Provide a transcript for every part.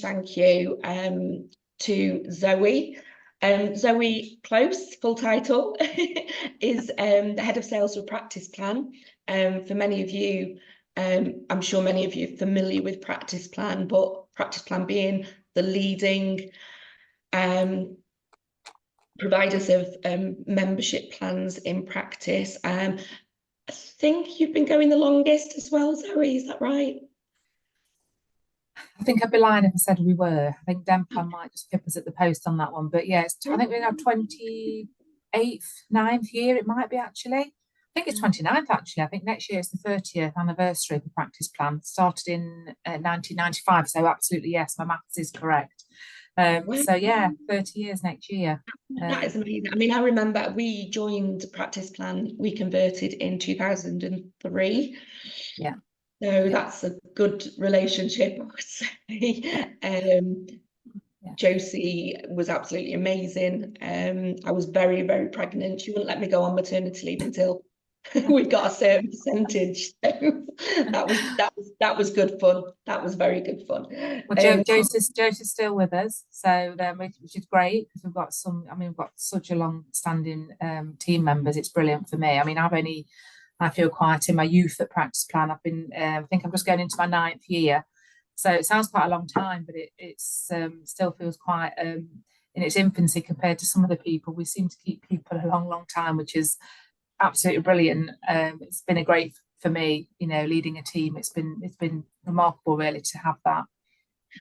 thank you to Zoe. Zoe Close, full title, is the Head of Sales for Practice Plan. For many of you, I'm sure many of you are familiar with Practice Plan, but Practice Plan being the leading providers of membership plans in practice. I think you've been going the longest as well, Zoe, is that right? I think I'd be lying if I said we were. I think Denplan might just pip us at the post on that one. But yes, I think we're in our 28th, 9th year, it might be actually. I think it's 29th actually. I think next year is the 30th anniversary of the Practice Plan. Started in 1995, so absolutely yes, my maths is correct. So yeah, 30 years next year. That is amazing. I mean, I remember we joined Practice Plan, we converted in 2003. Yeah. So that's a good relationship, I would say. Josie was absolutely amazing. I was very, very pregnant. She wouldn't let me go on maternity leave until we got a certain percentage. So that was good fun. That was very good fun. Well, Josie's still with us, so which is great because we've got we've got such a long-standing team members. It's brilliant for me. I mean, I feel quite in my youth at Practice Plan. I've been, I think I'm just going into my 9th year. So it sounds quite a long time, but it's still feels quite in its infancy compared to some of the people. We seem to keep people a long, long time, which is absolutely brilliant. It's been a great for me, leading a team. It's been remarkable really to have that.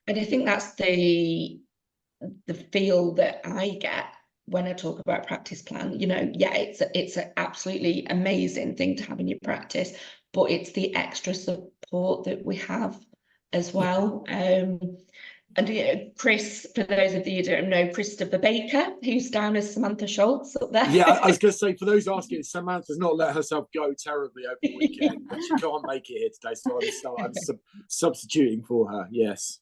And I think that's the feel that I get when I talk about Practice Plan. It's an absolutely amazing thing to have in your practice, but it's the extra support that we have as well. And Chris, for those of you who don't know, Christopher Baker, who's down as Samantha Schultz up there. Yeah, I was going to say, for those asking, Samantha's not let herself go terribly over the weekend, but she can't make it here today, so I'm substituting for her. Yes.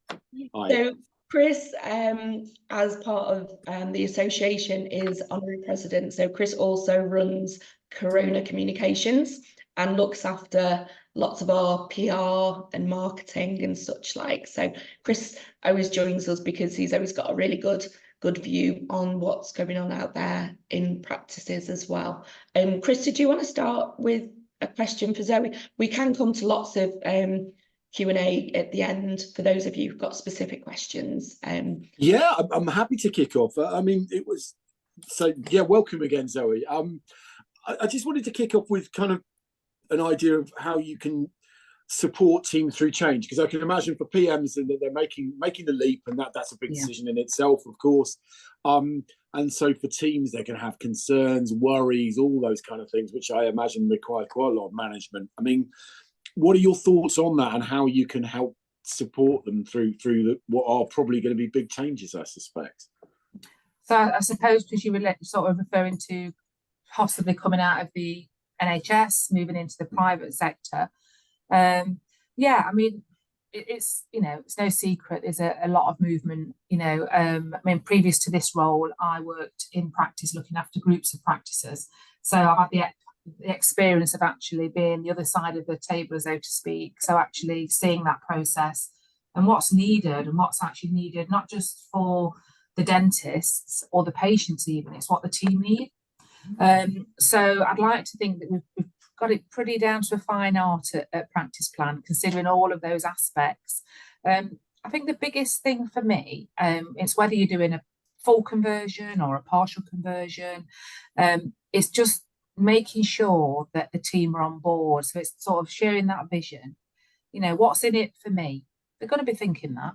So Chris, as part of the association, is honorary president. So Chris also runs Corona Communications and looks after lots of our PR and marketing and such like. So Chris always joins us because he's always got a really good view on what's going on out there in practices as well. Chris, did you want to start with a question for Zoe? We can come to lots of Q&A at the end for those of you who've got specific questions. Yeah, I'm happy to kick off. I mean, welcome again, Zoe. I just wanted to kick off with kind of an idea of how you can support teams through change, because I can imagine for PMs that they're making the leap, and that's a big decision in itself, of course. And so for teams, they're going to have concerns, worries, all those kind of things, which I imagine require quite a lot of management. I mean, what are your thoughts on that, and how you can help support them through what are probably going to be big changes, I suspect? So I suppose because you were sort of referring to possibly coming out of the NHS, moving into the private sector. I mean, it's no secret there's a lot of movement. I mean, previous to this role, I worked in practice looking after groups of practices, so I had the experience of actually being the other side of the table, so to speak. So actually seeing that process and what's needed and what's actually needed, not just for the dentists or the patients even, it's what the team need. So I'd like to think that we've got it pretty down to a fine art at Practice Plan, considering all of those aspects. I think the biggest thing for me is whether you're doing a full conversion or a partial conversion, it's just making sure that the team are on board. So it's sort of sharing that vision. What's in it for me? They're going to be thinking that.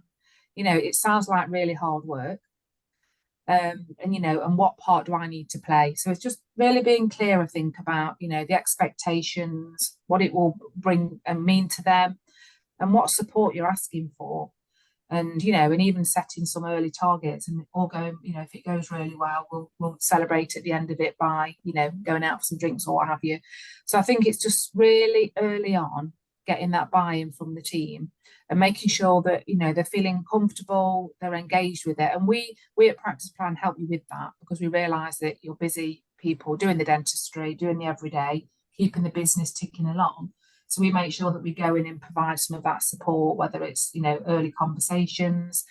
It sounds like really hard work. And what part do I need to play? So it's just really being clear, I think, about the expectations, what it will bring and mean to them, and what support you're asking for, and and even setting some early targets, and all going, if it goes really well, we'll celebrate at the end of it by going out for some drinks or what have you. So I think it's just really early on getting that buy-in from the team and making sure that they're feeling comfortable, they're engaged with it. And we at Practice Plan help you with that, because we realise that you're busy people doing the dentistry, doing the everyday, keeping the business ticking along. So we make sure that we go in and provide some of that support, whether it's, you know, early conversations,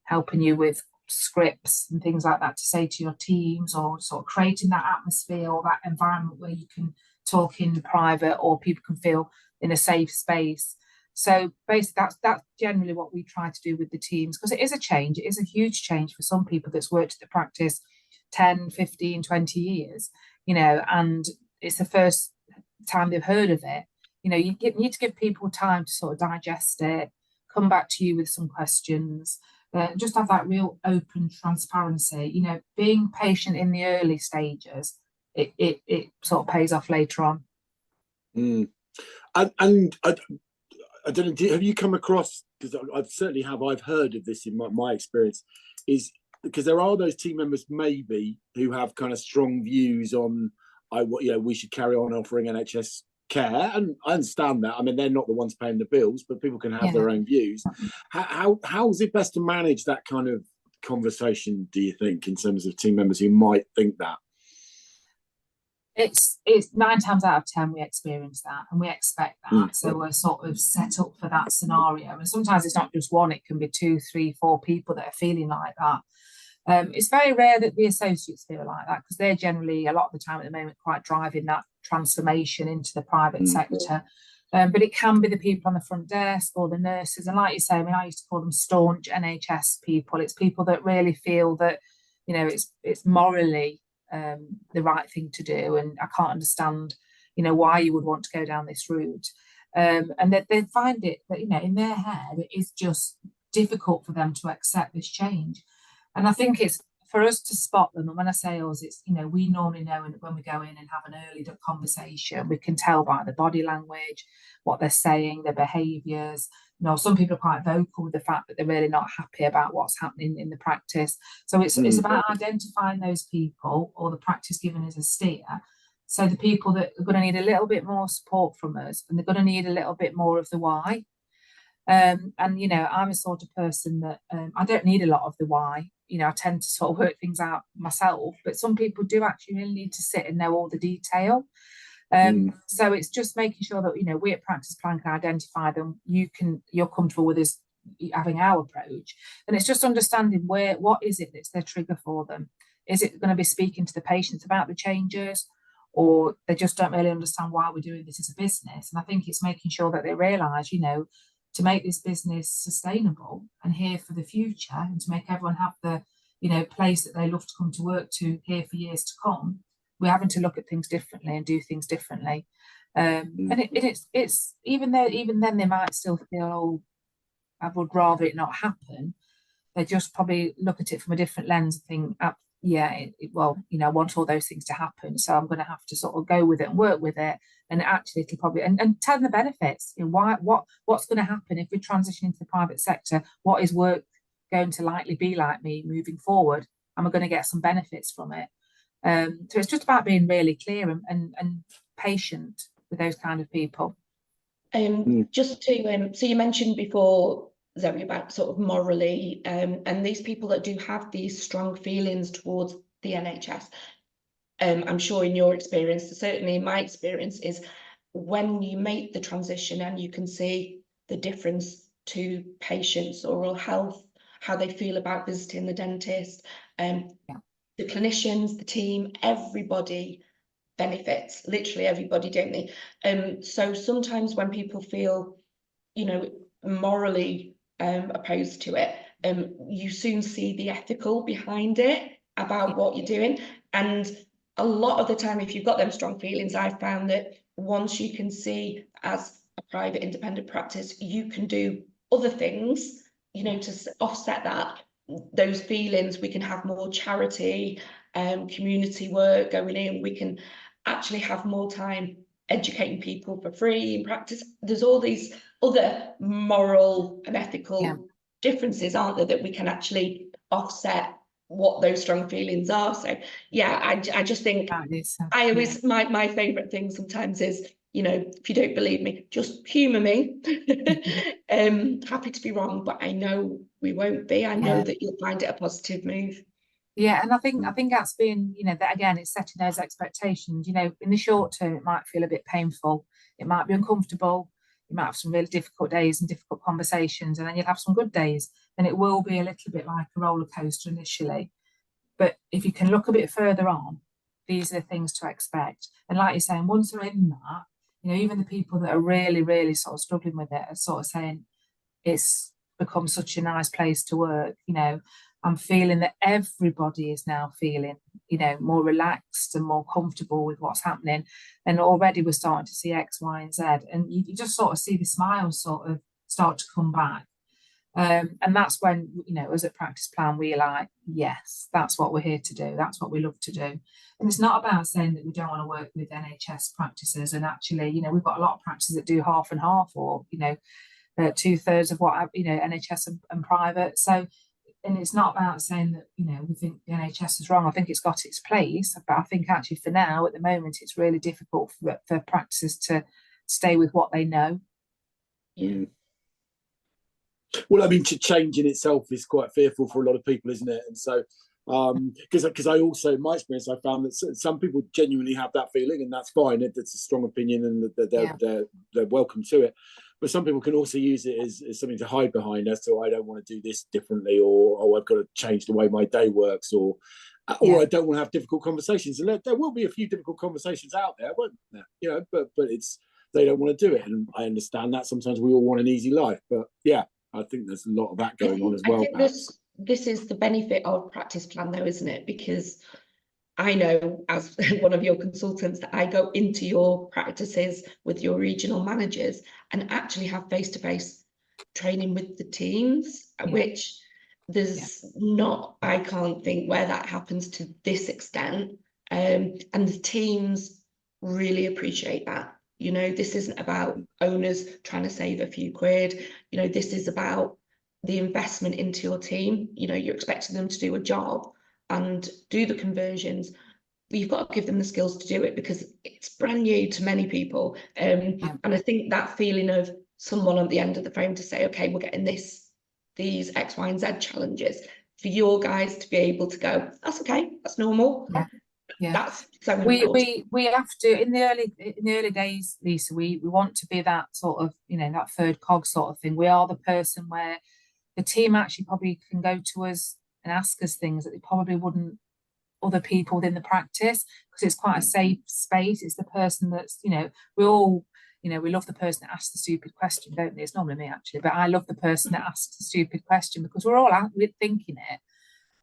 helping you with scripts and things like that to say to your teams, or sort of creating that atmosphere or that environment where you can talk in private or people can feel in a safe space. So basically that's generally what we try to do with the teams, because it is a change. It is a huge change for some people that's worked at the practice 10, 15, 20 years, you know, and it's the first time they've heard of it. You know, you need to give people time to sort of digest it, come back to you with some questions, just have that real open transparency. You know, being patient in the early stages, it sort of pays off later on. And I don't know, have you come across, because I certainly have, I've heard of this in my experience, is because there are those team members maybe who have kind of strong views on, we should carry on offering NHS care, and I understand that. I mean, they're not the ones paying the bills, but people can have their own views. How is it best to manage that kind of conversation, do you think, in terms of team members who might think that? It's 9 times out of 10 we experience that, and we expect that. So we're sort of set up for that scenario, and sometimes it's not just one, it can be 2, 3, 4 people that are feeling like that. It's very rare that the associates feel like that, because they're generally, a lot of the time at the moment, quite driving that transformation into the private sector. But it can be the people on the front desk or the nurses. And like you say, I mean, I used to call them staunch NHS people. It's people that really feel that, you know, it's morally the right thing to do. And I can't understand, you know, why you would want to go down this route. And that they find it that, you know, in their head, it is just difficult for them to accept this change. And I think it's for us to spot them. And when I say us, it's, you know, we normally know when we go in and have an early conversation, we can tell by the body language, what they're saying, their behaviours. You know, some people are quite vocal with the fact that they're really not happy about what's happening in the practice. So it's about identifying those people, or the practice giving us a steer. So the people that are going to need a little bit more support from us, and they're going to need a little bit more of the why. And, you know, I'm a sort of person that I don't need a lot of the why. You know, I tend to sort of work things out myself, but some people do actually really need to sit and know all the detail. So it's just making sure that, you know, we at Practice Plan can identify them. You're comfortable with us having our approach, and it's just understanding what is it that's their trigger for them. Is it going to be speaking to the patients about the changes, or they just don't really understand why we're doing this as a business? And I think it's making sure that they realise, you know, to make this business sustainable and here for the future, and to make everyone have the, you know, place that they love to come to work to here for years to come, we're having to look at things differently and do things differently. And it's even then they might still feel, oh, I would rather it not happen. They just probably look at it from a different lens and think, well, you know, I want all those things to happen, so I'm going to have to sort of go with it and work with it. And actually it'll probably, and tell them the benefits, you know, what's going to happen if we transition into the private sector. What is work going to likely be like me moving forward? Am I going to get some benefits from it? So it's just about being really clear and patient with those kind of people. Just to so you mentioned before, Zoe, about sort of morally, and these people that do have these strong feelings towards the NHS. I'm sure in your experience, certainly in my experience, is when you make the transition and you can see the difference to patients' oral health, how they feel about visiting the dentist, the clinicians, the team, everybody benefits, literally everybody, don't they? So sometimes when people feel, you know, morally opposed to it, you soon see the ethical behind it about what you're doing. And a lot of the time, if you've got them strong feelings, I've found that once you can see as a private independent practice, you can do other things, you know, to offset those feelings. We can have more charity, community work going in. We can actually have more time educating people for free in practice. There's all these other moral and ethical differences, aren't there, that we can actually offset what those strong feelings are. So yeah, I just think I always my favorite thing sometimes is, you know, if you don't believe me, just humor me. Happy to be wrong, but I know we won't be. I know that you'll find it a positive move. Yeah, and I think that's been, you know, that again, it's setting those expectations. You know, in the short term, it might feel a bit painful, it might be uncomfortable, You might have some really difficult days and difficult conversations, and then you'll have some good days. And it will be a little bit like a roller coaster initially. But if you can look a bit further on, these are the things to expect. And like you're saying, once they're in that, you know, even the people that are really, really sort of struggling with it are sort of saying, it's become such a nice place to work. You know, I'm feeling that everybody is now feeling, you know, more relaxed and more comfortable with what's happening. And already we're starting to see X, Y, and Z. And you just sort of see the smiles sort of start to come back. And that's when, you know, as a practice plan, we're like, yes, that's what we're here to do. That's what we love to do. And it's not about saying that we don't want to work with NHS practices. And actually, you know, we've got a lot of practices that do half and half, or, you know, 2/3 of what, you know, NHS and private. So, and it's not about saying that, you know, we think the NHS is wrong. I think it's got its place. But I think actually for now, at the moment, it's really difficult for practices to stay with what they know. Yeah. Well, I mean, to change in itself is quite fearful for a lot of people, isn't it? And so, because I also, in my experience, I found that some people genuinely have that feeling, and that's fine. It's a strong opinion, and they're welcome to it. But some people can also use it as something to hide behind, as to, I don't want to do this differently, or I've got to change the way my day works, or I don't want to have difficult conversations. And there will be a few difficult conversations out there, won't there? You know, but it's, they don't want to do it, and I understand that. Sometimes we all want an easy life, but yeah. I think there's a lot of that going on as well. I think this is the benefit of practice plan, though, isn't it? Because I know, as one of your consultants, that I go into your practices with your regional managers and actually have face-to-face training with the teams, which there's not, I can't think where that happens to this extent. And the teams really appreciate that. You know, this isn't about owners trying to save a few quid. You know, this is about the investment into your team. You know, you're expecting them to do a job and do the conversions, but you've got to give them the skills to do it, because it's brand new to many people. And I think that feeling of someone at the end of the phone to say, okay, we're getting these X, Y, and Z challenges, for your guys to be able to go, that's okay, that's normal. Yeah. That's so we have to, in the early days, Lisa, we want to be that sort of, you know, that third cog sort of thing. We are the person where the team actually probably can go to us and ask us things that they probably wouldn't other people within the practice, because it's quite a safe space. It's the person that's, you know, we all, you know, we love the person that asks the stupid question, don't we? It's normally me, actually, but I love the person that asks the stupid question, because we're all out with thinking it.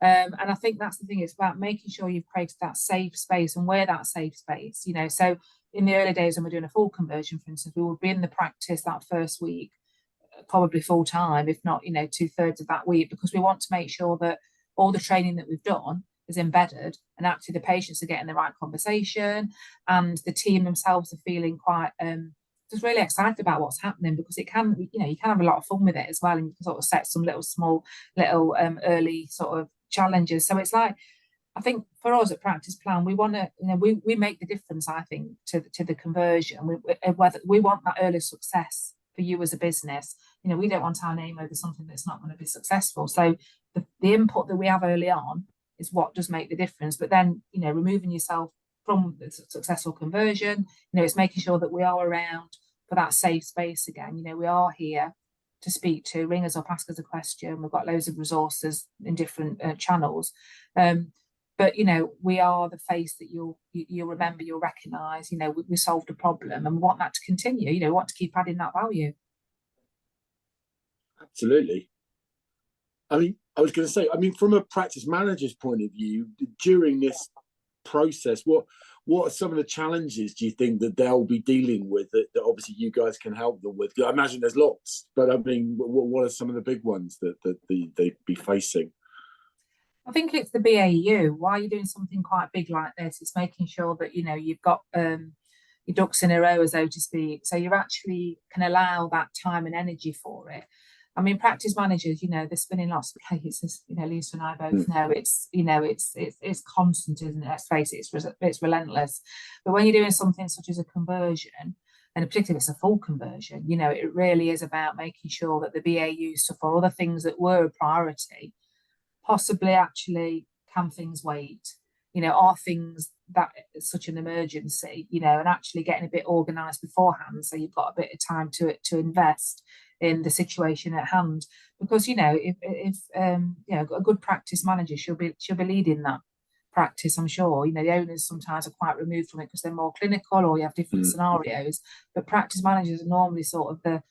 And I think that's the thing. It's about making sure you've created that safe space, and we're that safe space, you know. So in the early days when we're doing a full conversion, for instance, we will be in the practice that first week, probably full time, if not, you know, 2/3 of that week, because we want to make sure that all the training that we've done is embedded, and actually the patients are getting the right conversation, and the team themselves are feeling quite just really excited about what's happening, because it can, you know, you can have a lot of fun with it as well, and you can sort of set some little early sort of challenges. So it's like, I think for us at Practice Plan, we want to, you know, we make the difference, I think, to the conversion. Whether we want that early success for you as a business, you know, we don't want our name over something that's not going to be successful. So the input that we have early on is what does make the difference. But then, you know, removing yourself from the successful conversion, you know, it's making sure that we are around for that safe space again. You know, we are here to speak to, ring us up, ask us a question. We've got loads of resources in different channels. But, you know, we are the face that you'll remember, you'll recognise. You know, we solved a problem, and we want that to continue. You know, we want to keep adding that value. Absolutely. I mean, I was going to say, I mean, from a practice manager's point of view, during this process, what are some of the challenges do you think that they'll be dealing with that obviously you guys can help them with? I imagine there's lots, but I mean, what are some of the big ones that they'd be facing? I think it's the BAU. Why you're doing something quite big like this, it's making sure that, you know, you've got your ducks in a row, so to speak, so you actually can allow that time and energy for it. I mean, practice managers, you know, they're spinning lots of plates, as, you know, Lisa and I both know. It's, you know, it's constant, isn't it? Let's face it, it's relentless. But when you're doing something such as a conversion, and particularly if it's a full conversion, you know, it really is about making sure that the BAU stuff or other things that were a priority, possibly actually, can things wait? are things that such an emergency, and actually getting a bit organised beforehand, so you've got a bit of time to invest in the situation at hand. Because if a good practice manager, she'll be leading that practice, I'm sure. The owners sometimes are quite removed from it because they're more clinical, or you have different scenarios, but practice managers are normally sort of the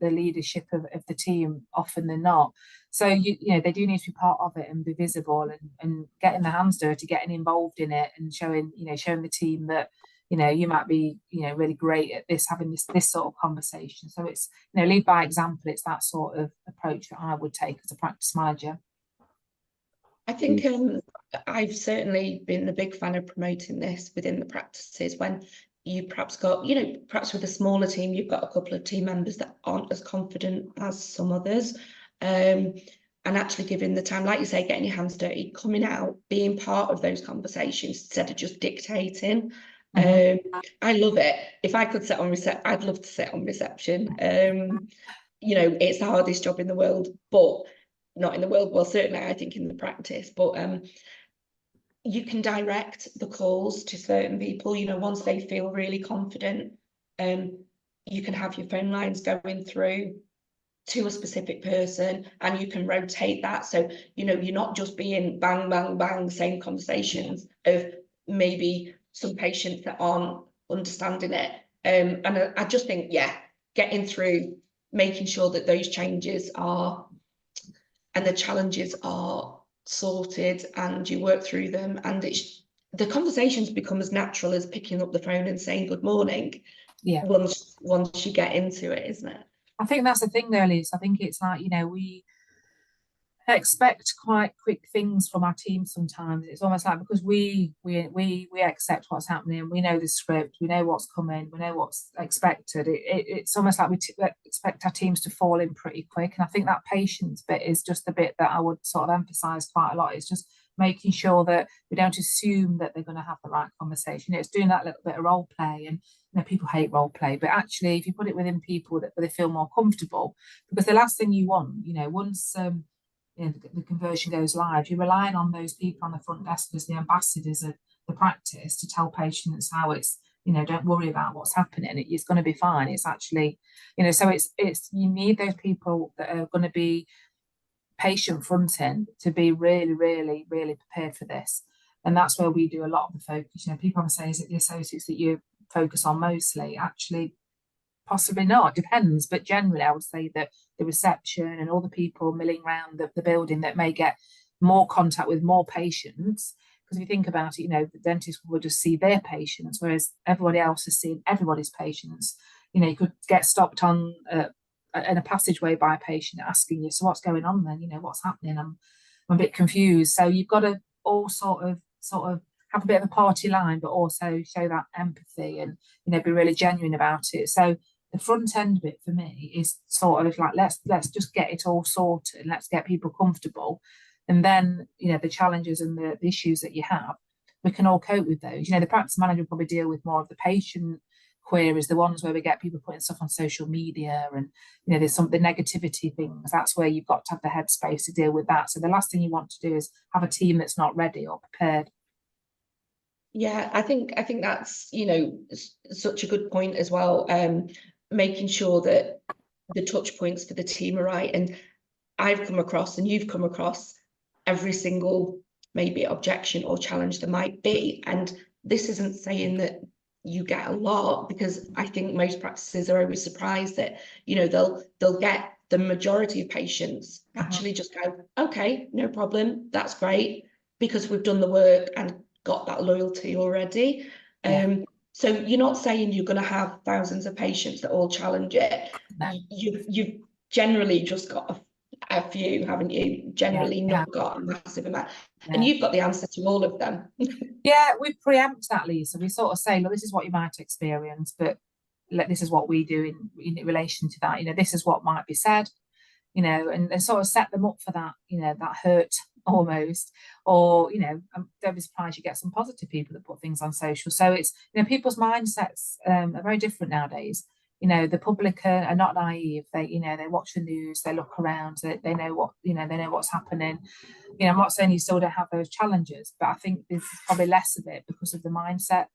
leadership of the team often than not. So they do need to be part of it and be visible, and getting their hands dirty, getting involved in it, and showing the team that you might be really great at this, having this sort of conversation. So it's lead by example. It's that sort of approach that I would take as a practice manager. I think I've certainly been a big fan of promoting this within the practices, when you perhaps got, perhaps with a smaller team, you've got a couple of team members that aren't as confident as some others. And actually giving the time, like you say, getting your hands dirty, coming out, being part of those conversations instead of just dictating. I love it. If I could sit on reception, I'd love to sit on reception. It's the hardest job in the world, but not in the world, well, certainly I think in the practice, but you can direct the calls to certain people, once they feel really confident. You can have your phone lines going through to a specific person, and you can rotate that. So, you're not just being bang, bang, bang, same conversations of maybe some patients that aren't understanding it. And I just think, getting through, making sure that those changes are, and the challenges are sorted, and you work through them, and the conversations become as natural as picking up the phone and saying good morning. Once you get into it, isn't it? I think that's the thing though, Liz. I think it's like, we expect quite quick things from our team sometimes. It's almost like, because we accept what's happening, we know the script, we know what's coming, we know what's expected. It's almost like we expect our teams to fall in pretty quick. And I think that patience bit is just the bit that I would sort of emphasize quite a lot. It's just making sure that we don't assume that they're going to have the right conversation. It's doing that little bit of role play, and people hate role play, but actually if you put it within people that they feel more comfortable, because the last thing you want, once the conversion goes live, you're relying on those people on the front desk as the ambassadors of the practice to tell patients how it's, don't worry about what's happening, it's going to be fine. It's actually, so it's you need those people that are going to be patient fronting to be really, really, really prepared for this. And that's where we do a lot of the focus. People often say, is it the associates that you focus on mostly? Actually, possibly not, depends, but generally I would say that the reception and all the people milling around the building that may get more contact with more patients, because if you think about it, the dentist will just see their patients, whereas everybody else is seeing everybody's patients. You could get stopped on in a passageway by a patient asking you, so what's going on then, what's happening, I'm a bit confused. So you've got to all sort of have a bit of a party line, but also show that empathy and be really genuine about it. So the front end bit for me is sort of like, let's just get it all sorted, let's get people comfortable, and then the challenges and the issues that you have, we can all cope with those. The practice manager will probably deal with more of the patient queries, the ones where we get people putting stuff on social media, and there's some the negativity things. That's where you've got to have the headspace to deal with that. So the last thing you want to do is have a team that's not ready or prepared. Yeah, I think that's such a good point as well. Making sure that the touch points for the team are right. And I've come across, and you've come across, every single maybe objection or challenge there might be. And this isn't saying that you get a lot, because I think most practices are always surprised that they'll get the majority of patients actually just go, okay, no problem, that's great, because we've done the work and got that loyalty already. So you're not saying you're going to have thousands of patients that all challenge it. No. You've generally just got a few, haven't you? Generally not got a massive amount. And you've got the answer to all of them. Yeah, we preempt that, Lisa. We sort of say, look, this is what you might experience, but this is what we do in relation to that. This is what might be said, and sort of set them up for that, that hurt almost. Or, don't be surprised you get some positive people that put things on social. So it's, people's mindsets are very different nowadays. you know, the public are not naive. They, you know, they watch the news, they look around, they know what, you know, they know what's happening. You know, I'm not saying you still don't have those challenges, but I think there's probably less of it because of the mindset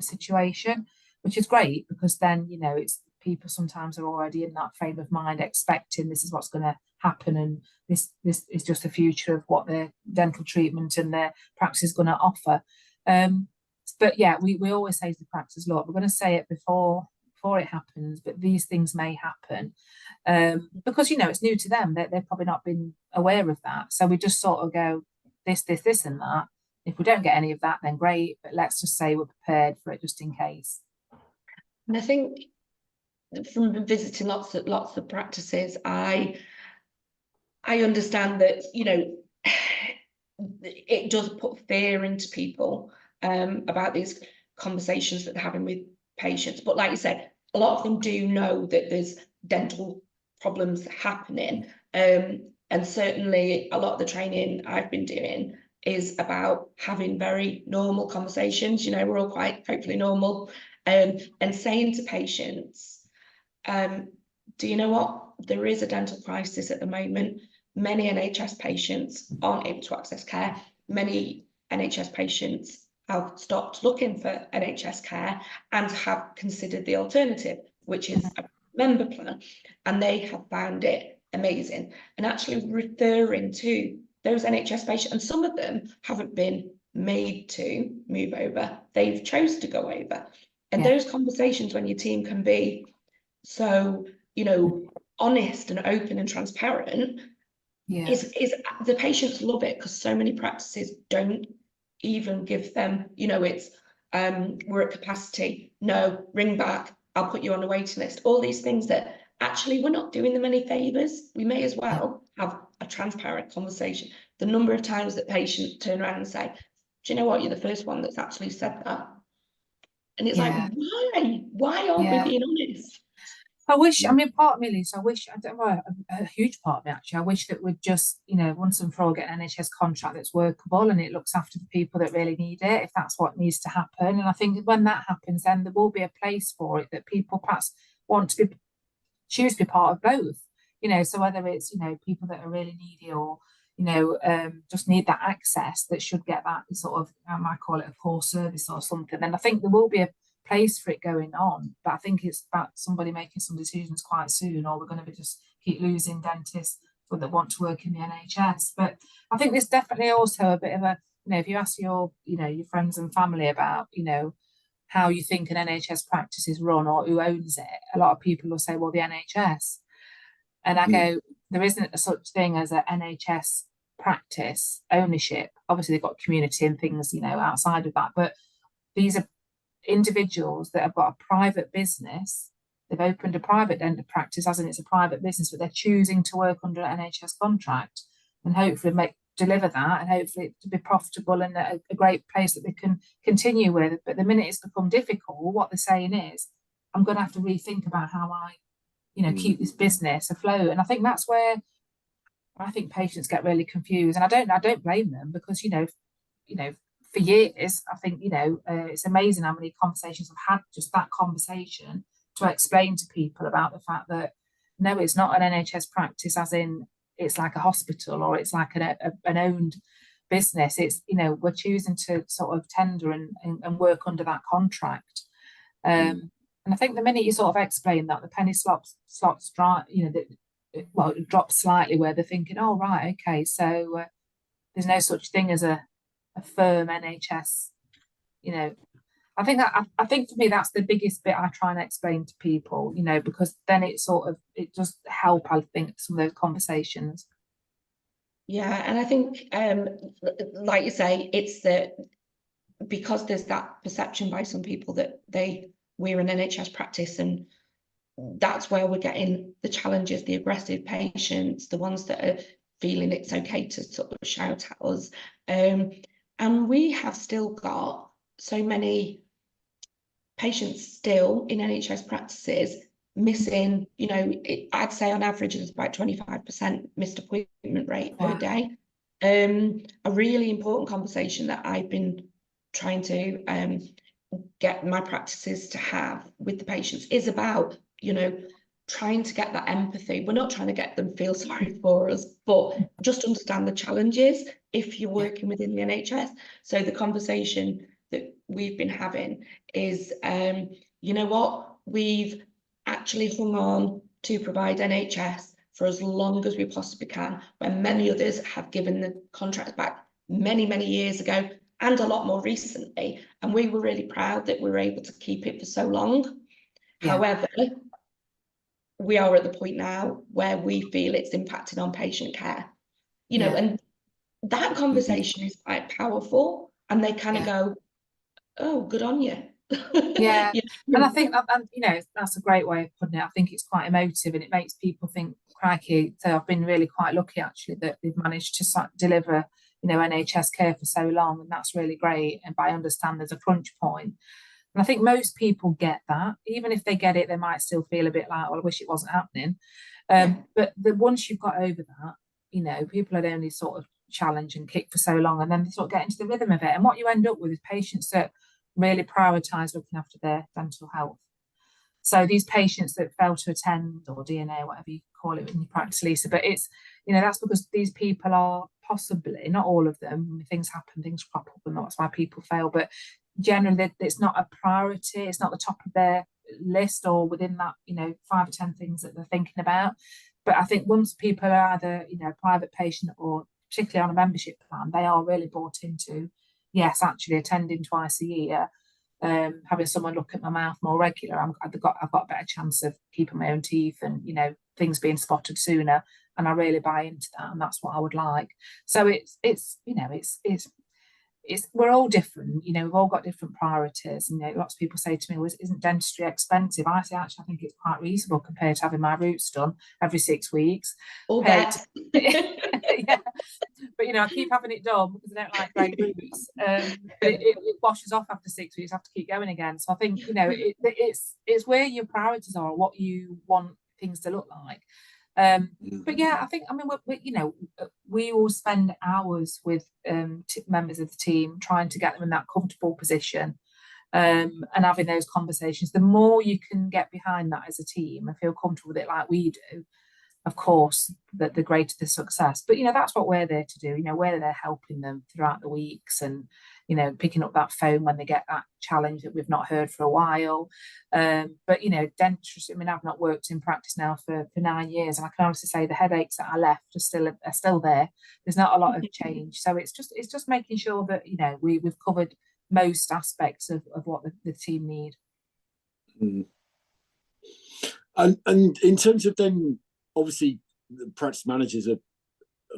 situation, which is great, because then, you know, it's people sometimes are already in that frame of mind, expecting this is what's going to happen, and this is just the future of what their dental treatment and their practice is going to offer. But yeah, we always say to the practice, look, we're going to say it before it happens, but these things may happen, because, you know, it's new to them. They've probably not been aware of that. So we just sort of go this and that. If we don't get any of that, then great, but let's just say we're prepared for it just in case. And I think from visiting lots of practices, I understand that, you know, it does put fear into people about these conversations that they're having with patients. But like you said, a lot of them do know that there's dental problems happening. And certainly a lot of the training I've been doing is about having very normal conversations. You know, we're all quite hopefully normal, and saying to patients, do you know what? There is a dental crisis at the moment. Many NHS patients aren't able to access care. Many NHS patients have stopped looking for NHS care and have considered the alternative, which is a member plan, and they have found it amazing. And actually referring to those NHS patients, and some of them haven't been made to move over, they've chose to go over. And those conversations, when your team can be so, you know, honest and open and transparent, is the patients love it, because so many practices don't even give them, you know, it's we're at capacity, no, ring back, I'll put you on a waiting list, all these things that actually we're not doing them any favors. We may as well have a transparent conversation. The number of times that patients turn around and say, do you know what, you're the first one that's actually said that. And it's like, why aren't we being honest? I wish, I mean, part of me, Lisa, I wish, I don't know, a huge part of me actually, I wish that we'd just, you know, once and for all get an NHS contract that's workable and it looks after the people that really need it, if that's what needs to happen. And I think when that happens, then there will be a place for it, that people perhaps want to choose to be part of both, you know, so whether it's, you know, people that are really needy or, you know, just need that access, that should get that sort of, I might call it a core service or something. And I think there will be a place for it going on, but I think it's about somebody making some decisions quite soon, or we're going to be just keep losing dentists that want to work in the NHS. But I think there's definitely also a bit of a, you know, if you ask your, you know, your friends and family about, you know, how you think an NHS practice is run or who owns it, a lot of people will say, well, the NHS. And I go, there isn't a such thing as an NHS practice ownership. Obviously they've got community and things, you know, outside of that, but these are individuals that have got a private business. They've opened a private dental practice, as in it's a private business, but they're choosing to work under an NHS contract, and hopefully deliver that, and hopefully to be profitable and a great place that they can continue with. But the minute it's become difficult, what they're saying is, I'm going to have to rethink about how I, you know, keep this business afloat. And I think that's where I think patients get really confused, and I don't blame them, because you know, for years, I think, you know, it's amazing how many conversations I've had, just that conversation, to explain to people about the fact that no, it's not an NHS practice, as in it's like a hospital or it's like an owned business. It's, you know, we're choosing to sort of tender and work under that contract. And I think the minute you sort of explain that, the penny slots dry, you know, it drops slightly, where they're thinking, oh, right, okay, so there's no such thing as a firm NHS, you know. I think for me that's the biggest bit I try and explain to people, you know, because then it does help, I think, some of those conversations. Yeah, and I think like you say, it's that because there's that perception by some people that we're an NHS practice, and that's where we're getting the challenges, the aggressive patients, the ones that are feeling it's okay to sort of shout at us. And we have still got so many patients still in NHS practices missing, you know, I'd say on average it's about 25% missed appointment rate per day. A really important conversation that I've been trying to get my practices to have with the patients is about you know, trying to get that empathy. We're not trying to get them feel sorry for us, but just understand the challenges if you're working within the NHS. So the conversation that we've been having is, you know what, we've actually hung on to provide NHS for as long as we possibly can, when many others have given the contracts back many, many years ago and a lot more recently. And we were really proud that we were able to keep it for so long. Yeah. However, we are at the point now where we feel it's impacting on patient care, you know, and that conversation is quite powerful, and they kind of go, oh, good on you. Yeah. And I think, you know, that's a great way of putting it. I think it's quite emotive, and it makes people think, crikey. So I've been really quite lucky, actually, that they've managed to deliver, you know, NHS care for so long, and that's really great. And I understand there's a crunch point. And I think most people get that. Even if they get it, they might still feel a bit like, well, I wish it wasn't happening. But once you've got over that, you know, people had only sort of challenged and kicked for so long, and then they sort of get into the rhythm of it. And what you end up with is patients that really prioritise looking after their dental health. So these patients that fail to attend, or DNA, whatever you call it in your practice, Lisa, but it's, you know, that's because these people are possibly, not all of them, things happen, things crop up, and that's why people fail, but generally it's not a priority, it's not the top of their list or within that, you know, 5 or 10 things that they're thinking about. But I think once people are either, you know, a private patient or particularly on a membership plan, they are really bought into, yes, actually attending twice a year, having someone look at my mouth more regular, I've got a better chance of keeping my own teeth and, you know, things being spotted sooner. And I really buy into that, and that's what I would like. So it's you know, it's we're all different, you know, we've all got different priorities. And, you know, lots of people say to me, well, isn't dentistry expensive? I say, actually, I think it's quite reasonable compared to having my roots done every 6 weeks. All that. Yeah. But, you know, I keep having it done because I don't like grey roots. It washes off after 6 weeks, I have to keep going again. So I think, you know, it's where your priorities are, what you want things to look like. But yeah, I think, I mean, you know, we all spend hours with members of the team trying to get them in that comfortable position, and having those conversations. The more you can get behind that as a team and feel comfortable with it like we do, of course, the greater the success. But, you know, that's what we're there to do. You know, we're there helping them throughout the weeks, and, you know, picking up that phone when they get that challenge that we've not heard for a while. But, you know, dentistry, I mean, I've not worked in practice now for 9 years, and I can honestly say the headaches that I left are still there. There's not a lot of change. So it's just making sure that, you know, we've covered most aspects of what the team need. And in terms of then, obviously, the practice managers are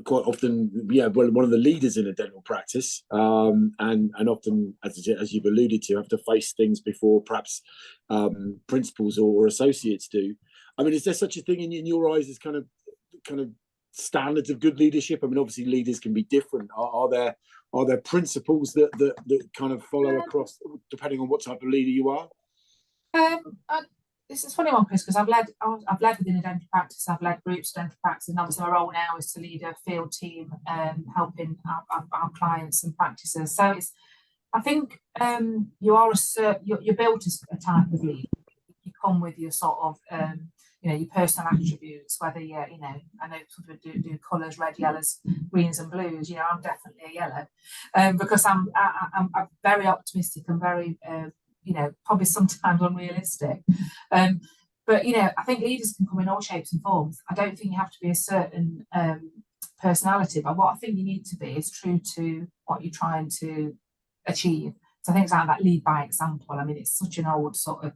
quite often, one of the leaders in a dental practice, and often, as you've alluded to, have to face things before perhaps principals or associates do. I mean, is there such a thing in your eyes as kind of standards of good leadership? I mean, obviously, leaders can be different. Are there principles that kind of follow across, depending on what type of leader you are? This is a funny one, Chris, because I've led within a dental practice, I've led groups of dental practice, and obviously my role now is to lead a field team, helping our clients and practices. So I think you're built as a type of leader. You come with your sort of you know, your personal attributes, whether you're, you know, I know sort of do colours, red, yellows, greens and blues. You know, I'm definitely a yellow, because I'm very optimistic and very you know, probably sometimes unrealistic. But, you know, I think leaders can come in all shapes and forms. I don't think you have to be a certain personality, but what I think you need to be is true to what you're trying to achieve. So things like that, lead by example. I mean, it's such an old sort of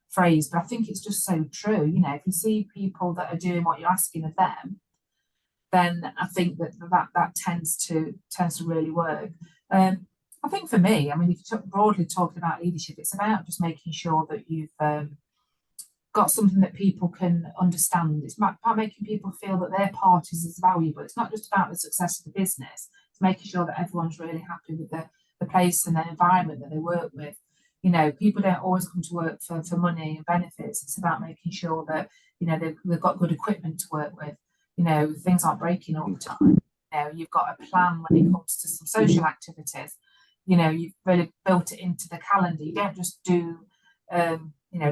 phrase, but I think it's just so true. You know, if you see people that are doing what you're asking of them, then I think that tends to really work. I think for me, I mean, if you're broadly talking about leadership, it's about just making sure that you've got something that people can understand. It's about making people feel that their part is as valuable. It's not just about the success of the business. It's making sure that everyone's really happy with the place and the environment that they work with. You know, people don't always come to work for money and benefits. It's about making sure that, you know, they've got good equipment to work with. You know, things aren't breaking all the time. You know, you've got a plan when it comes to some social activities. You know, you've really built it into the calendar. You don't just do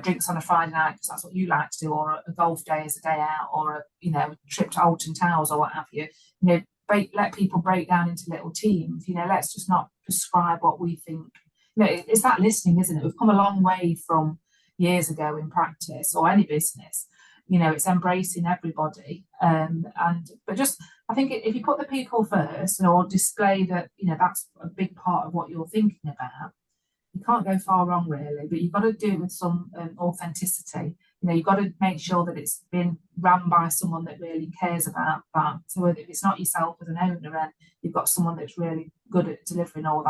drinks on a Friday night because that's what you like to do, or a golf day as a day out, or a trip to Alton Towers or what have you. Let people break down into little teams. Let's just not prescribe what we think. It's that listening, isn't it? We've come a long way from years ago in practice or any business. It's embracing everybody. But just, I think if you put the people first, or display that, that's a big part of what you're thinking about, you can't go far wrong, really. But you've got to do it with some authenticity. You've got to make sure that it's been run by someone that really cares about that. So if it's not yourself as an owner, and you've got someone that's really good at delivering all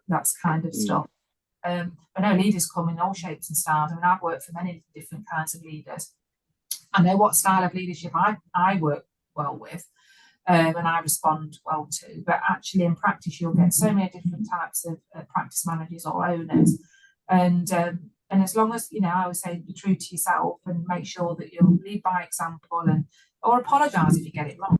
that's kind of stuff. I know leaders come in all shapes and styles. I've worked for many different kinds of leaders. I know what style of leadership I work well with, and I respond well to. But actually, in practice, you'll get so many different types of practice managers or owners, and as long as I always say, be true to yourself and make sure that you'll lead by example, or apologise if you get it wrong.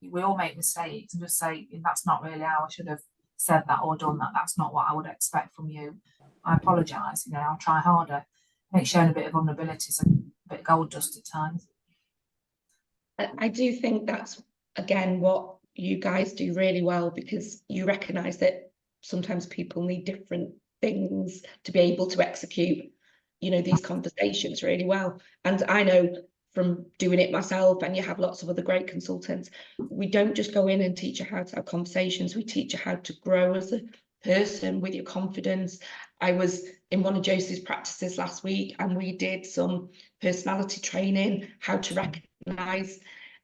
We all make mistakes, and just say, that's not really how I should have said that or done that. That's not what I would expect from you. I apologise. I'll try harder. Make showing a bit of vulnerability, so a bit of gold dust at times. I do think that's, again, what you guys do really well, because you recognise that sometimes people need different things to be able to execute, these conversations really well. And I know from doing it myself, and you have lots of other great consultants, we don't just go in and teach you how to have conversations, we teach you how to grow as a person with your confidence. I was in one of Josie's practices last week, and we did some personality training, how to recognise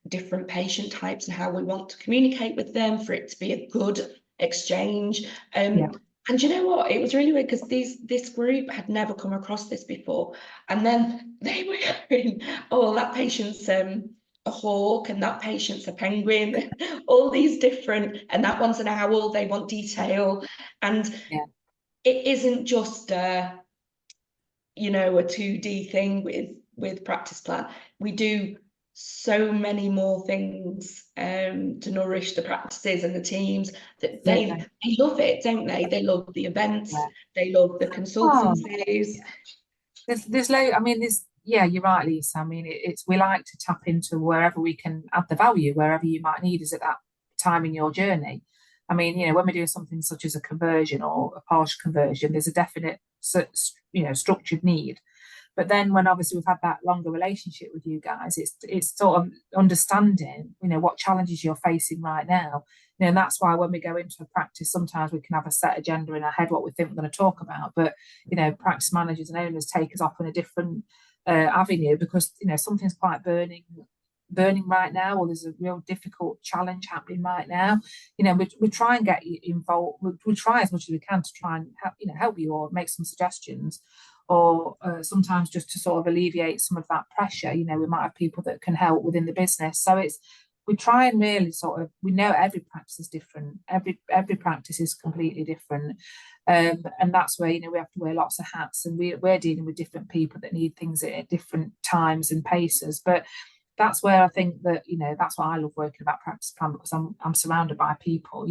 different patient types and how we want to communicate with them for it to be a good exchange. And you know what? It was really weird, because this group had never come across this before. And then they were going, oh, that patient's a hawk, and that patient's a penguin, all these different, and that one's an owl, they want detail. And it isn't just a 2D thing with practice plan. We do so many more things to nourish the practices and the teams, that they love it, don't they? They love the events, they love the consultancies. You're right, Lisa. We like to tap into wherever we can add the value, wherever you might need us at that time in your journey. When we're doing something such as a conversion or a partial conversion, there's a definite structured need. But then when obviously we've had that longer relationship with you guys, it's sort of understanding, what challenges you're facing right now. And that's why when we go into a practice, sometimes we can have a set agenda in our head, what we think we're going to talk about. But, practice managers and owners take us off in a different avenue, because, something's quite burning right now, or there's a real difficult challenge happening right now. We try and get you involved. We try as much as we can to try and help you, or make some suggestions, or sometimes just to sort of alleviate some of that pressure. We might have people that can help within the business. So we try and really we know every practice is different. Every practice is completely different. And that's where, we have to wear lots of hats, and we're dealing with different people that need things at different times and paces. But that's where I think that, that's why I love working about practice plan, because I'm surrounded by people.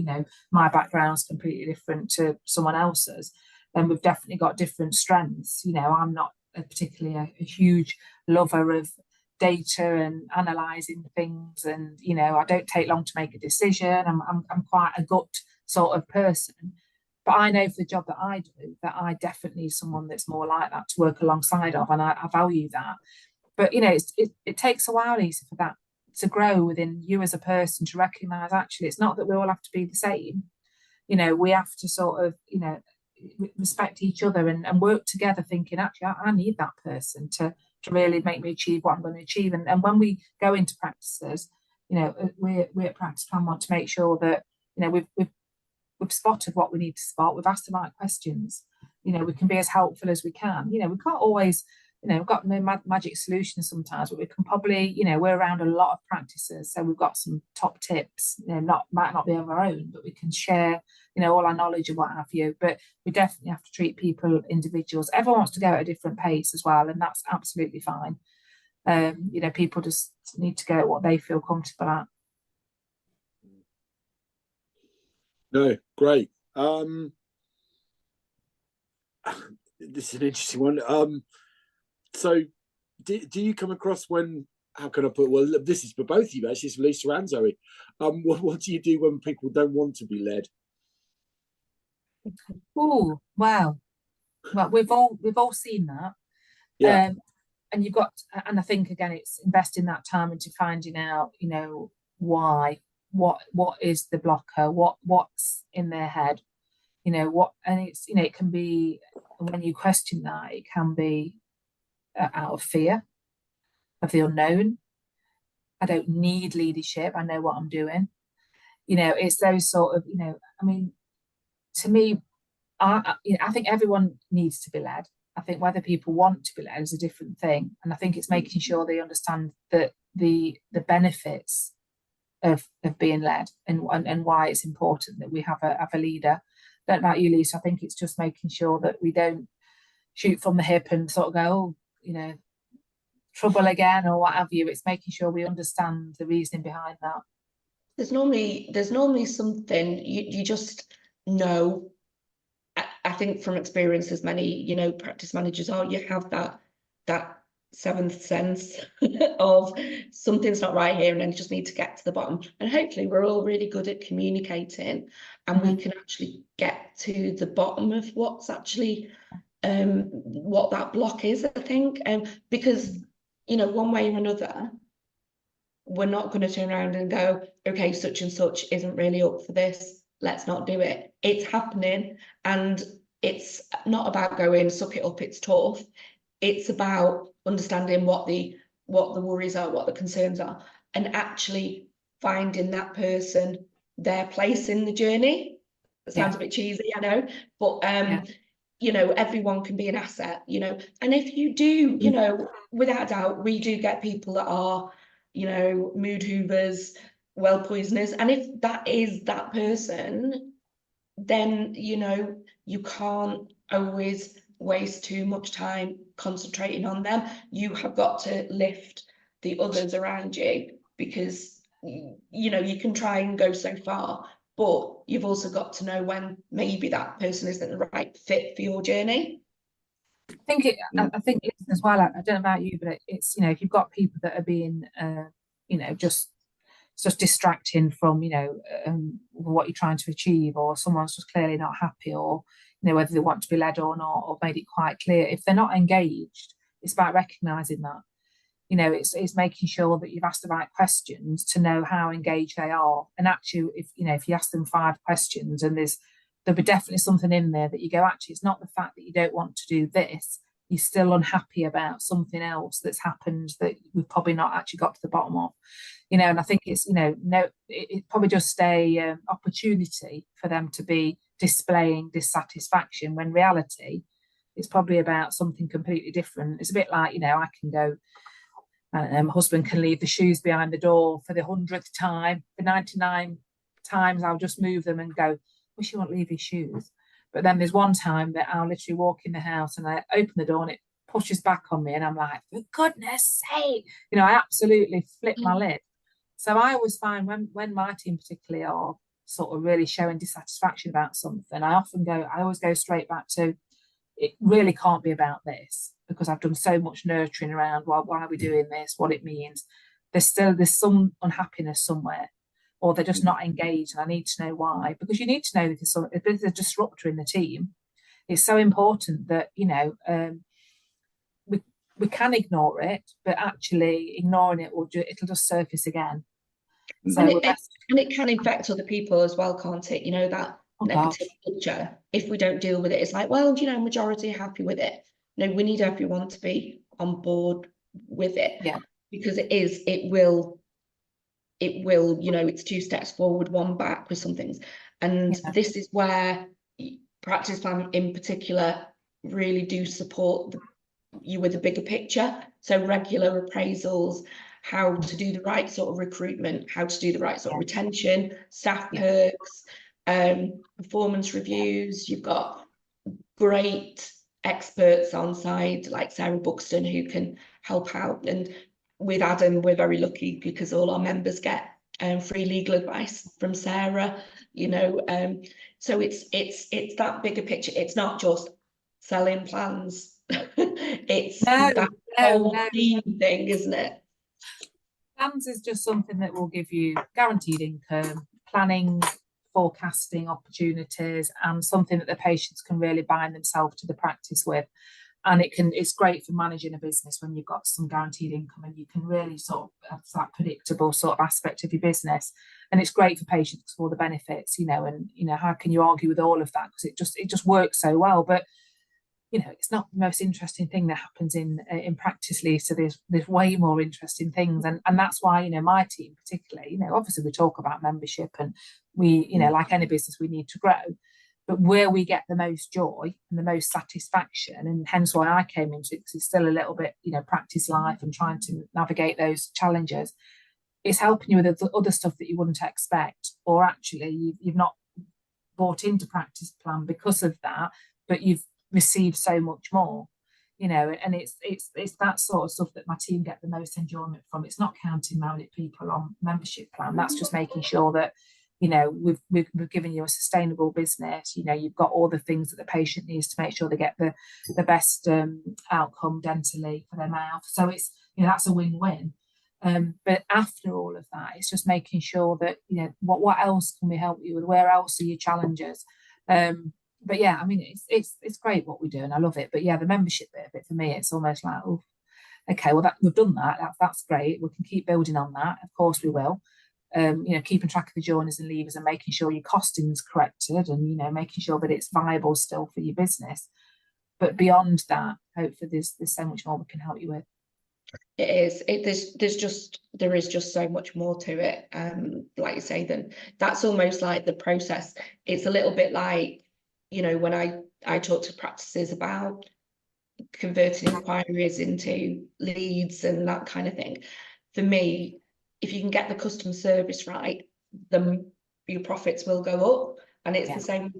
My background's completely different to someone else's, and we've definitely got different strengths. I'm not particularly a huge lover of data and analysing things, and I don't take long to make a decision. I'm quite a gut sort of person. But I know for the job that I do, that I definitely need someone that's more like that to work alongside of, and I value that. But it takes a while, Lisa, for that to grow within you as a person, to recognise actually it's not that we all have to be the same. We have to sort of respect each other and work together, thinking actually I need that person to really make me achieve what I'm going to achieve. And when we go into practices, we at Practice Plan want to make sure that we've spotted what we need to spot, we've asked the right questions, we can be as helpful as we can. We can't always, we've got no magic solutions sometimes, but we can probably, we're around a lot of practices, so we've got some top tips, might not be of our own, but we can share, all our knowledge and what have you. But we definitely have to treat people individuals. Everyone wants to go at a different pace as well, and that's absolutely fine. People just need to go at what they feel comfortable at. No, great. this is an interesting one. So do you come across when, how can I put, well, this is for both of you actually, it's for Lisa and Zoe. What do you do when people don't want to be led? Oh, wow. Well, we've all seen that. Yeah. And you've got, and I think again, it's investing that time into finding out, why, what is the blocker, what's in their head, and it's, it can be, when you question that, it can be out of fear of the unknown. I don't need leadership. I know what I'm doing. It's those sort of, I mean, to me, I think everyone needs to be led. I think whether people want to be led is a different thing. And I think it's making sure they understand that the benefits of being led and why it's important that we have a leader. Don't know about you, Lisa. I think it's just making sure that we don't shoot from the hip and sort of go, trouble again or what have you. It's making sure we understand the reasoning behind that. There's normally something you just know. I think from experience, as many, practice managers are, you have that seventh sense of something's not right here, and then you just need to get to the bottom. And hopefully we're all really good at communicating, and we can actually get to the bottom of what's actually what that block is, I think. Because, one way or another, we're not going to turn around and go, okay, such and such isn't really up for this, let's not do it. It's happening, and it's not about going, suck it up, it's tough. It's about understanding what the worries are, what the concerns are, and actually finding that person their place in the journey. It sounds a bit cheesy, I know, but everyone can be an asset, and if you do, without a doubt, we do get people that are, mood hoovers, well poisoners, and if that is that person, then you can't always waste too much time concentrating on them. You have got to lift the others around you, because you can try and go so far, but you've also got to know when maybe that person isn't the right fit for your journey. I think it's as well, I don't know about you, but it's, if you've got people that are being just distracting from what you're trying to achieve, or someone's just clearly not happy, or whether they want to be led or not, or made it quite clear, if they're not engaged, it's about recognizing that. It's making sure that you've asked the right questions to know how engaged they are. And actually, if you ask them 5 questions and there'll be definitely something in there that you go, actually, it's not the fact that you don't want to do this, you're still unhappy about something else that's happened that we've probably not actually got to the bottom of. And I think it's, it probably just a opportunity for them to be displaying dissatisfaction, when reality it's probably about something completely different. It's a bit like, I can go, my husband can leave the shoes behind the door for the 100th time. For 99 times, I'll just move them and go, wish he won't leave his shoes. But then there's one time that I'll literally walk in the house and I open the door and it pushes back on me, and I'm like, for goodness sake, I absolutely flip my lid. So I always find when my team particularly are sort of really showing dissatisfaction about something, I always go straight back to, it really can't be about this, because I've done so much nurturing around why are we doing this, what it means. There's some unhappiness somewhere, or they're just not engaged, and I need to know why, because you need to know if there's a disruptor in the team. It's so important that we can ignore it, but actually ignoring it it'll just surface again. So and it can infect other people as well, can't it? That negative culture. If we don't deal with it, it's like, well, majority are happy with it. No, we need everyone to be on board with it. Yeah. Because it will, it's 2 steps forward, 1 back with some things. And this is where practice plan in particular really do support you with a bigger picture. So regular appraisals, how to do the right sort of recruitment, how to do the right sort of retention, staff perks, performance reviews. You've got great experts on side like Sarah Buxton who can help out, and with ADAM we're very lucky because all our members get free legal advice from Sarah, so it's that bigger picture. It's not just selling plans. It's No, that no, whole no. team thing, isn't it? Plans is just something that will give you guaranteed income, planning, forecasting opportunities, and something that the patients can really bind themselves to the practice with. And it's great for managing a business when you've got some guaranteed income and you can really sort of have that predictable sort of aspect of your business. And it's great for patients for the benefits, and how can you argue with all of that, because it just works so well. But it's not the most interesting thing that happens in practice, Lisa. There's way more interesting things, and that's why my team particularly, obviously we talk about membership, and we like any business we need to grow, but where we get the most joy and the most satisfaction, and hence why I came into it, because it's still a little bit practice life and trying to navigate those challenges. It's helping you with the other stuff that you wouldn't expect, or actually you've not bought into practice plan because of that, but you've received so much more, and it's that sort of stuff that my team get the most enjoyment from. It's not counting how many people on membership plan. That's just making sure that we've given you a sustainable business. You've got all the things that the patient needs to make sure they get the best outcome dentally for their mouth. So it's that's a win-win. But after all of that, it's just making sure that what else can we help you with? Where else are your challenges? But yeah, I mean, it's great what we do, and I love it. But yeah, the membership bit of it for me, it's almost like, oh, okay, well we've done that. That's great. We can keep building on that. Of course we will. Keeping track of the joiners and levers and making sure your costing's corrected, and making sure that it's viable still for your business. But beyond that, hopefully there's so much more we can help you with. It is. There is just so much more to it. Like you say, then that's almost like the process. It's a little bit like, when I talk to practices about converting inquiries into leads and that kind of thing. For me, if you can get the customer service right, then your profits will go up. And it's the same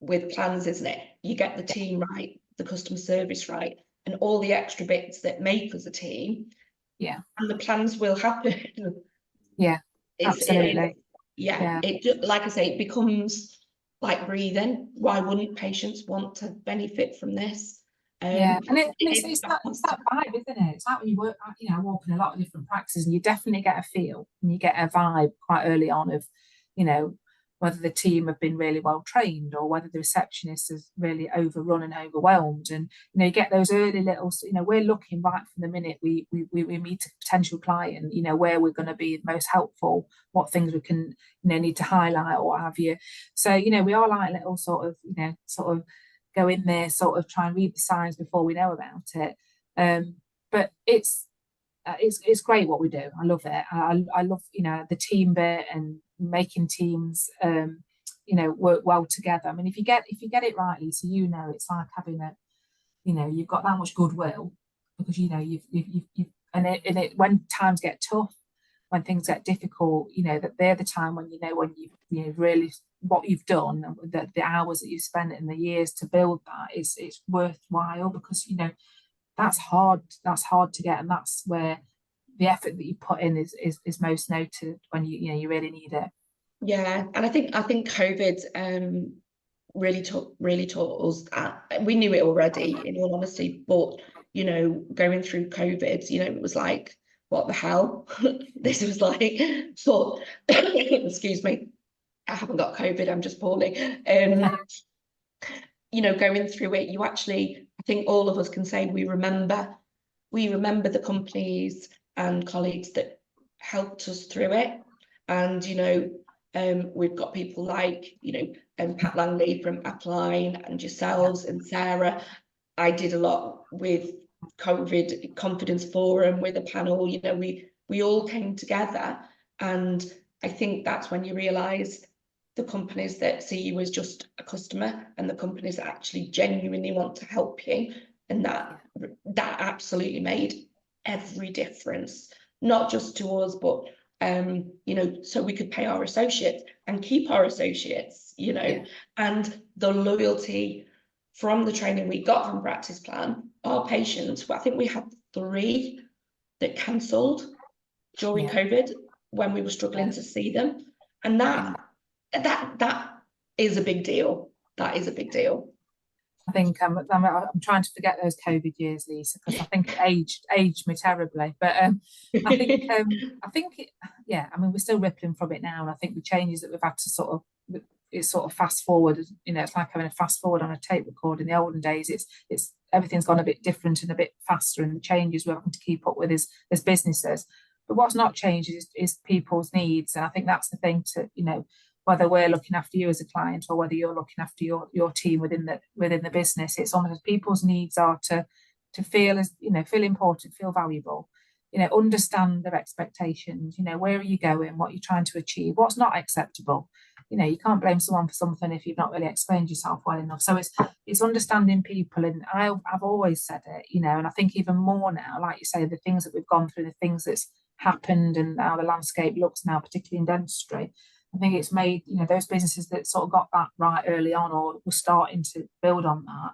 with plans, isn't it? You get the team right, the customer service right, and all the extra bits that make us a team. Yeah. And the plans will happen. Yeah, absolutely. It like I say, it becomes like breathing. Why wouldn't patients want to benefit from this? And it's that vibe, isn't it? It's like when you work, I walk in a lot of different practices, and you definitely get a feel and you get a vibe quite early on of, whether the team have been really well trained or whether the receptionist is really overrun and overwhelmed. And you get those early little, we're looking right from the minute we meet a potential client, where we're going to be most helpful, what things we can need to highlight or what have you. So we are like little sort of go in there, sort of try and read the signs before we know about it. But it's great what we do. I love it. I love the team bit and making teams work well together. I mean, if you get it right, Lisa, it's like having you've got that much goodwill, because you've and it when times get tough, when things get difficult, that they're the time when when you've really what you've done, the hours that you've spent and the years to build that, it's worthwhile, because that's hard to get, and that's where the effort that you put in is most noted when you really need it. Yeah, and I think COVID really taught us that. We knew it already, in all honesty, but going through COVID, it was like, what the hell? This was like, but excuse me, I haven't got COVID, I'm just poorly. Going through it, you actually, I think all of us can say we remember the companies and colleagues that helped us through it. And we've got people like Pat Langley from Appline, and yourselves and Sarah. I did a lot with COVID Confidence Forum with a panel. We all came together, and I think that's when you realise the companies that see you as just a customer, and the companies that actually genuinely want to help you, and that absolutely made every difference, not just to us, but so we could pay our associates and keep our associates, and the loyalty from the training we got from Practice Plan. Our patients, I think we had 3 that cancelled during COVID when we were struggling to see them, and that is a big deal. That is a big deal. I think I'm trying to forget those COVID years, Lisa, because I think it aged me terribly. But I think yeah, I mean, we're still rippling from it now, and I think the changes that we've had to it's sort of fast forward. You know, it's like having a fast forward on a tape recorder. In the olden days, it's everything's gone a bit different and a bit faster, and the changes we're having to keep up with as businesses. But what's not changed is people's needs, and I think that's the thing to, you know, whether we're looking after you as a client or whether you're looking after your team within the business, it's almost as people's needs are to feel as, you know, feel important, feel valuable, you know, understand their expectations, you know, where are you going, what you're trying to achieve, what's not acceptable. You know, you can't blame someone for something if you've not really explained yourself well enough. So it's understanding people, and I've always said it, you know, and I think even more now, like you say, the things that we've gone through, the things that's happened, and how the landscape looks now, particularly in dentistry. I think it's made, you know, those businesses that sort of got that right early on, or were starting to build on that,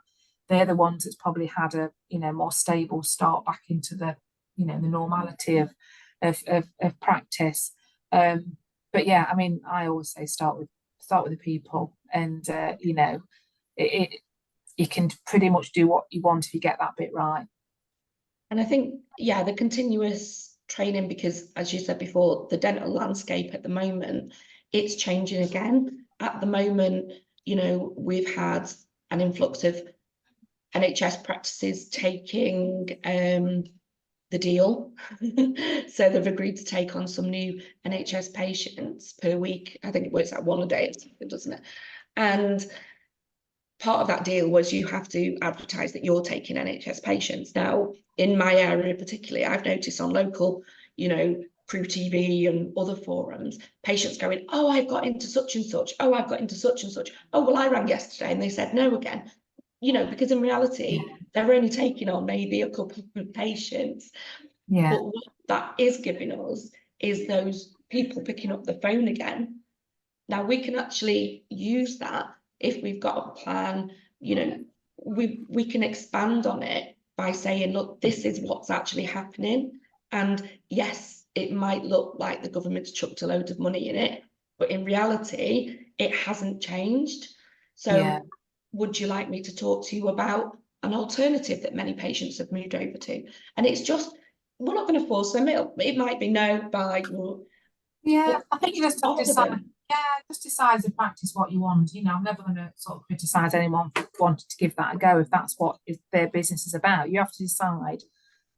they're the ones that's probably had a, you know, more stable start back into the, you know, the normality of practice. But yeah, I mean, I always say start with the people, and you know, you can pretty much do what you want if you get that bit right. And I think, yeah, the continuous training, because as you said before, the dental landscape at the moment, it's changing again. At the moment, you know, we've had an influx of NHS practices taking the deal. So they've agreed to take on some new NHS patients per week. I think it works out one a day, doesn't it? And part of that deal was you have to advertise that you're taking NHS patients. Now, in my area particularly, I've noticed on local, you know, Crew TV and other forums, patients going, oh, I've got into such and such. Oh, I've got into such and such. Oh, well, I rang yesterday and they said no again. You know, because in reality, they're only taking on maybe a couple of patients. Yeah. But what that is giving us is those people picking up the phone again. Now, we can actually use that if we've got a plan. You know, we can expand on it by saying, look, this is what's actually happening. And yes, it might look like the government's chucked a load of money in it, but in reality, it hasn't changed. So yeah. Would you like me to talk to you about an alternative that many patients have moved over to? And it's just, we're not going to force them. It might be no by your. Yeah, I think you just have to decide. Yeah, just decide as a practice what you want. You know, I'm never going to sort of criticise anyone for wanting to give that a go if that's what their business is about. You have to decide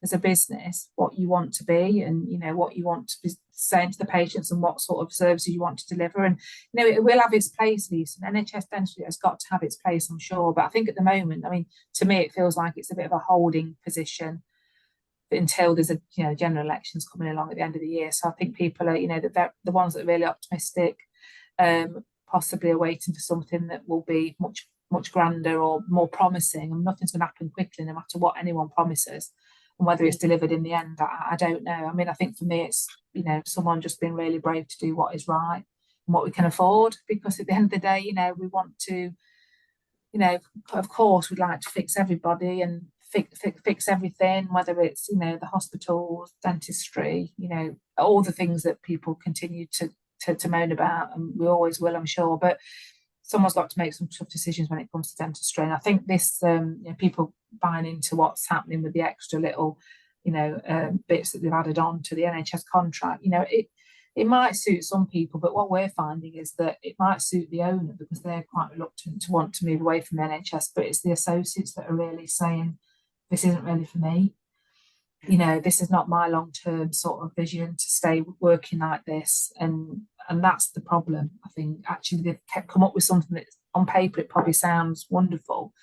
as a business what you want to be, and you know what you want to be saying to the patients, and what sort of services you want to deliver. And you know, it will have its place, Lisa. And NHS dentistry has got to have its place, I'm sure. But I think at the moment, I mean, to me, it feels like it's a bit of a holding position until there's a, you know, general elections coming along at the end of the year. So I think people are, you know, the ones that are really optimistic, possibly are waiting for something that will be much grander or more promising. And nothing's going to happen quickly, no matter what anyone promises. And whether it's delivered in the end, I don't know. I mean, I think for me, it's, you know, someone just being really brave to do what is right and what we can afford. Because at the end of the day, you know, we want to, you know, of course, we'd like to fix everybody and fix everything, whether it's, you know, the hospitals, dentistry, you know, all the things that people continue to moan about, and we always will, I'm sure. But someone's got to make some tough decisions when it comes to dentistry. And I think this, you know, people buying into what's happening with the extra little, you know, bits that they've added on to the NHS contract, you know, it might suit some people, but what we're finding is that it might suit the owner because they're quite reluctant to want to move away from the NHS, but it's the associates that are really saying, this isn't really for me. You know, this is not my long-term sort of vision to stay working like this. And that's the problem. I think actually they've come up with something that on paper, it probably sounds wonderful,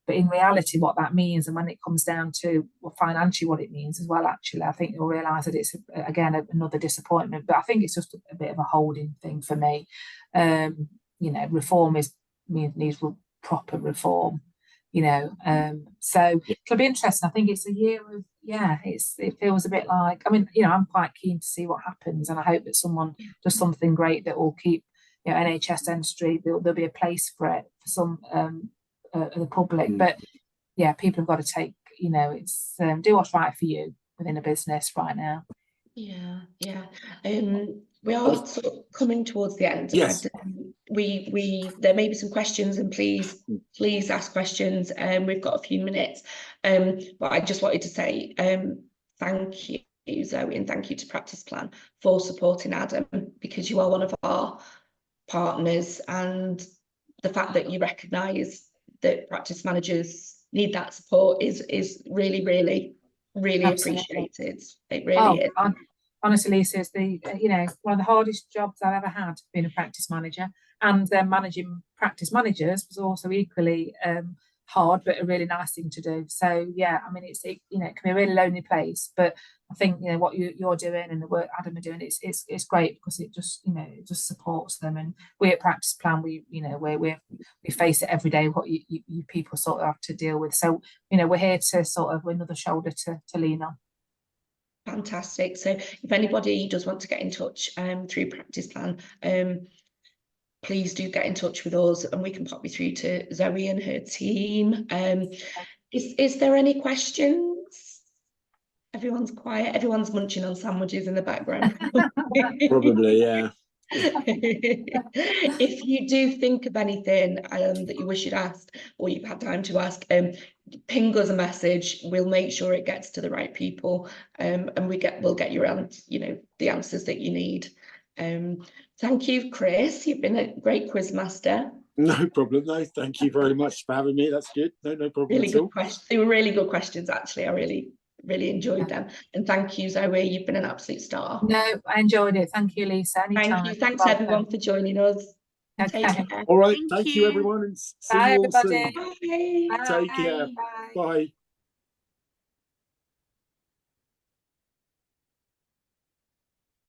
but in reality, what that means, and when it comes down to, well, financially what it means as well, actually, I think you'll realise that it's, again, another disappointment. But I think it's just a bit of a holding thing for me. You know, reform needs proper reform. You know, so it'll be interesting. I think it's a year of, yeah, it feels a bit like, I mean, you know, I'm quite keen to see what happens, and I hope that someone does something great that will keep, you know, NHS dentistry, there'll be a place for it for some the public. But yeah, people have got to take, you know, it's do what's right for you within a business right now. Yeah. We are sort of coming towards the end. Yes. there may be some questions, and please ask questions. We've got a few minutes. But I just wanted to say thank you, Zoe, and thank you to Practice Plan for supporting ADAM, because you are one of our partners, and the fact that you recognise that practice managers need that support is really, really, really Absolutely. appreciated. It really is. Honestly, Lisa, it's one of the hardest jobs I've ever had, being a practice manager, and then managing practice managers was also equally hard, but a really nice thing to do. So yeah, I mean, it can be a really lonely place, but I think what you're doing and the work ADAM are doing, it's great, because it just it just supports them. And we at Practice Plan, we face it every day, what you people sort of have to deal with. So we're here to sort of another shoulder to lean on. Fantastic. So if anybody does want to get in touch through Practice Plan, please do get in touch with us, and we can pop you through to Zoe and her team. Is there any questions? Everyone's quiet. Everyone's munching on sandwiches in the background. Probably, yeah. If you do think of anything that you wish you'd asked, or you've had time to ask, ping us a message. We'll make sure it gets to the right people, and we'll get you around the answers that you need. Thank you, Chris. You've been a great quiz master. No problem. No, thank you very much for having me. That's good. No problem. Really good questions. They were really good questions, actually. I really enjoyed them. And thank you, Zoe. You've been an absolute star. No, I enjoyed it. Thank you, Lisa. Anytime. Thank you. Thanks everyone for joining us. Okay. Take care. All right. Thank you, everyone. And see Bye, you all everybody. soon. Bye. Take care. Bye. Bye.